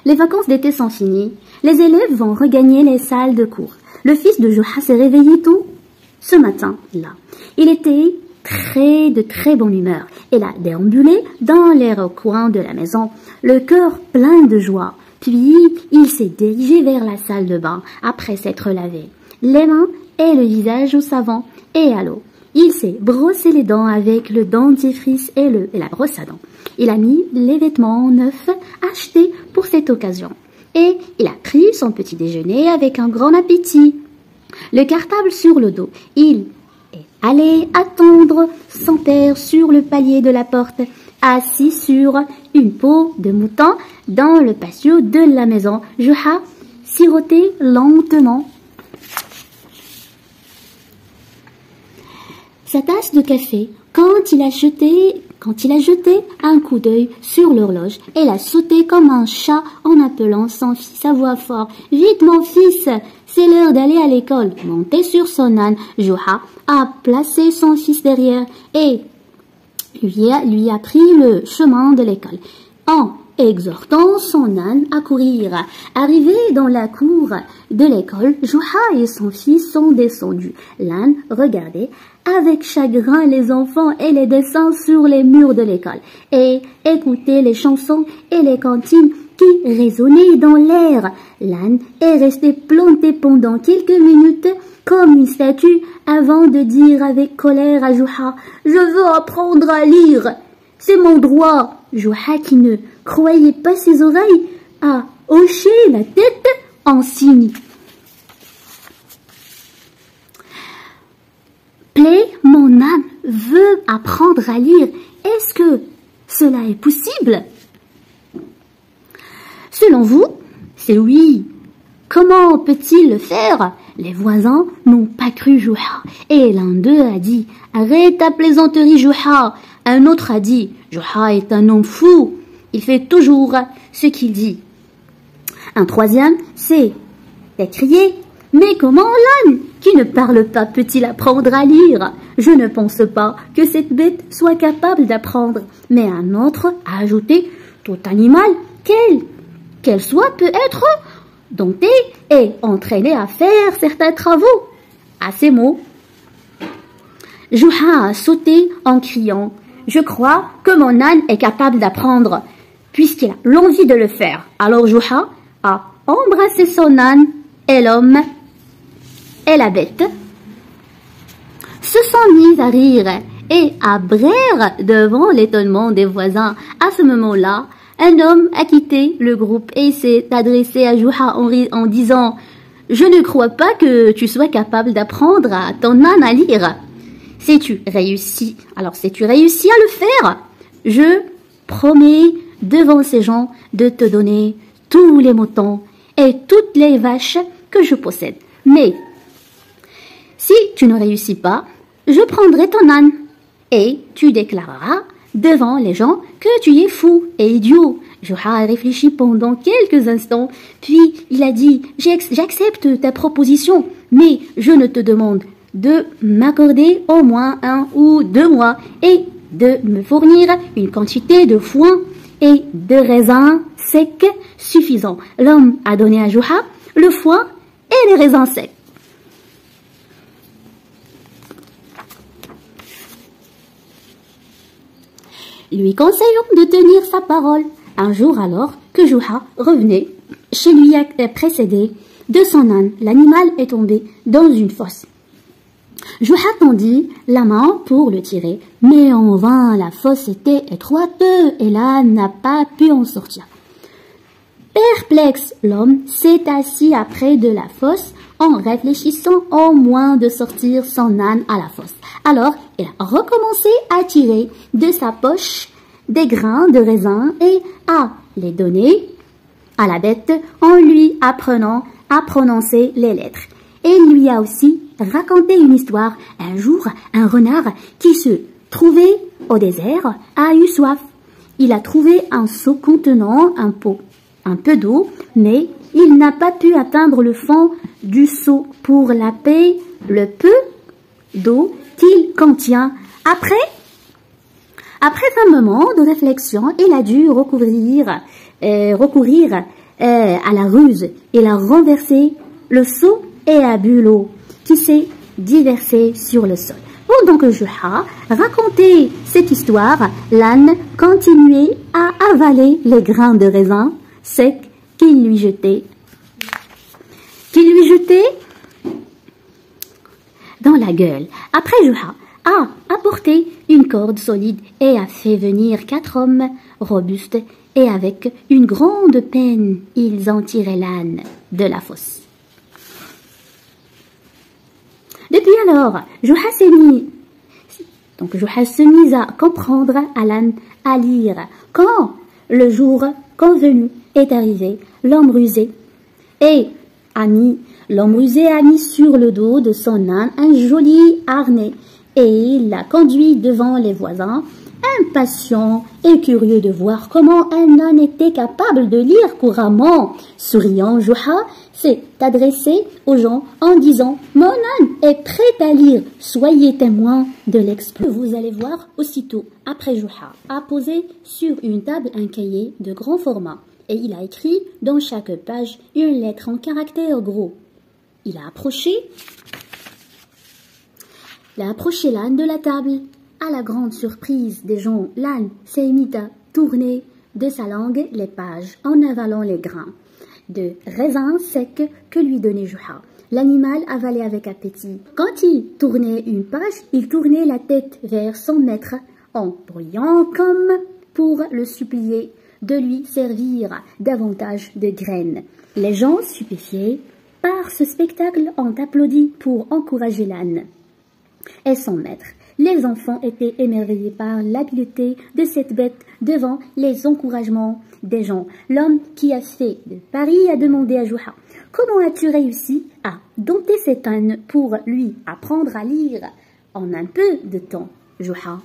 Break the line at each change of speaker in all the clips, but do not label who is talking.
Les vacances d'été sont finies. Les élèves vont regagner les salles de cours. Le fils de Juha s'est réveillé tôt ce matin-là. Il était de très bonne humeur. Il a déambulé dans les recoins de la maison, le cœur plein de joie. Puis, il s'est dirigé vers la salle de bain après s'être lavé les mains et le visage au savon et à l'eau. Il s'est brossé les dents avec le dentifrice et la brosse à dents. Il a mis les vêtements neufs achetés pour cette occasion. Et il a pris son petit déjeuner avec un grand appétit. Le cartable sur le dos, il est allé attendre son père sur le palier de la porte, assis sur une peau de mouton dans le patio de la maison. Juha sirotait lentement sa tasse de café quand il a jeté un coup d'œil sur l'horloge. Elle a sauté comme un chat en appelant son fils à voix forte. « Vite mon fils, c'est l'heure d'aller à l'école. » Monté sur son âne, Juha a placé son fils derrière et lui a pris le chemin de l'école, en exhortant son âne à courir. Arrivé dans la cour de l'école, Juha et son fils sont descendus. L'âne regardait avec chagrin les enfants et les dessins sur les murs de l'école et écoutait les chansons et les cantines qui résonnaient dans l'air. L'âne est resté planté pendant quelques minutes comme une statue avant de dire avec colère à Juha « Je veux apprendre à lire, c'est mon droit !» Juha, qui ne croyait pas ses oreilles, a hoché la tête en signe. Plaît, mon âme veut apprendre à lire. Est-ce que cela est possible? Selon vous, c'est oui. Comment peut-il le faire? Les voisins n'ont pas cru Juha. Et l'un d'eux a dit « Arrête ta plaisanterie, Juha !» Un autre a dit « Juha est un homme fou. Il fait toujours ce qu'il dit. » Un troisième s'est crié « Mais comment l'âne qui ne parle pas peut-il apprendre à lire? Je ne pense pas que cette bête soit capable d'apprendre. » Mais un autre a ajouté « Tout animal, quel soit, peut être dompté et entraîné à faire certains travaux. » À ces mots, Juha a sauté en criant « Je crois que mon âne est capable d'apprendre, puisqu'il a l'envie de le faire. » Alors Juha a embrassé son âne et l'homme et la bête se sont mis à rire et à braire devant l'étonnement des voisins. À ce moment-là, un homme a quitté le groupe et s'est adressé à Juha en disant « Je ne crois pas que tu sois capable d'apprendre à ton âne à lire. Sais-tu réussi à le faire? Je promets devant ces gens de te donner tous les moutons et toutes les vaches que je possède. Mais si tu ne réussis pas, je prendrai ton âne et tu déclareras devant les gens que tu es fou et idiot. » Juha a réfléchi pendant quelques instants, puis il a dit « J'accepte ta proposition, mais je ne te demande de m'accorder au moins 1 ou 2 mois et de me fournir une quantité de foin et de raisins secs suffisants. » L'homme a donné à Juha le foin et les raisins secs. Lui conseillant de tenir sa parole. Un jour alors que Juha revenait chez lui précédé de son âne, l'animal est tombé dans une fosse. Juha tendit la main pour le tirer, mais en vain, la fosse était étroite et l'âne n'a pas pu en sortir. Perplexe, l'homme s'est assis près de la fosse en réfléchissant au moyen de sortir son âne à la fosse. Alors, il a recommencé à tirer de sa poche des grains de raisin et à les donner à la bête en lui apprenant à prononcer les lettres. Et il lui a aussi raconté une histoire. Un jour, un renard qui se trouvait au désert a eu soif. Il a trouvé un seau contenant un peu d'eau, mais il n'a pas pu atteindre le fond du seau pour laver le peu d'eau qu'il contient. Après un moment de réflexion, il a dû recourir à la ruse. Il a renversé le seau et a bu l'eau qui s'est déversée sur le sol. Pendant que Juha racontait cette histoire, l'âne continuait à avaler les grains de raisin secs qu'il lui jetait dans la gueule. Après, Juha a apporté une corde solide et a fait venir 4 hommes robustes, et avec une grande peine, ils en tiraient l'âne de la fosse. Depuis alors, Juha se mit à comprendre à l'âne à lire. Quand le jour convenu est arrivé, l'homme rusé a mis sur le dos de son âne un joli harnais et il l'a conduit devant les voisins, impatient et curieux de voir comment un âne était capable de lire couramment. Souriant, Juha s'est adressé aux gens en disant « Mon âne est prêt à lire, soyez témoins de l'exploit. » Vous allez voir aussitôt, après Juha a posé sur une table un cahier de grand format et il a écrit dans chaque page une lettre en caractères gros. Il a approché l'âne de la table. À la grande surprise des gens, l'âne s'est mis à tourner de sa langue les pages en avalant les grains de raisin sec que lui donnait Juha. L'animal avalait avec appétit. Quand il tournait une page, il tournait la tête vers son maître en bruyant comme pour le supplier de lui servir davantage de graines. Les gens stupéfiés par ce spectacle ont applaudi pour encourager l'âne et son maître. Les enfants étaient émerveillés par l'habileté de cette bête devant les encouragements des gens. L'homme qui a fait de paris a demandé à Juha « Comment as-tu réussi à dompter cet âne pour lui apprendre à lire en un peu de temps ?» Juha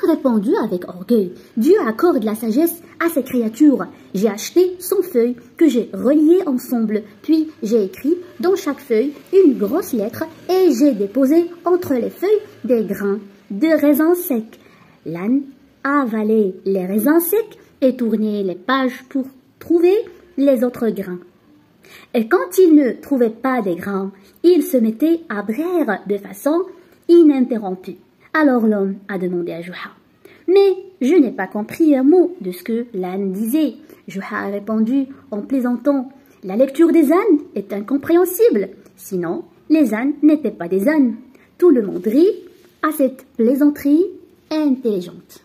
a répondu avec orgueil « Dieu accorde la sagesse à ses créatures. J'ai acheté 100 feuilles que j'ai reliées ensemble, puis j'ai écrit dans chaque feuille une grosse lettre et j'ai déposé entre les feuilles des grains de raisins secs. » L'âne a avalé les raisins secs et tourné les pages pour trouver les autres grains. Et quand il ne trouvait pas des grains, il se mettait à braire de façon ininterrompue. Alors l'homme a demandé à Juha « Mais je n'ai pas compris un mot de ce que l'âne disait. » Juha a répondu en plaisantant « La lecture des ânes est incompréhensible, sinon les ânes n'étaient pas des ânes. » Tout le monde rit à cette plaisanterie intelligente.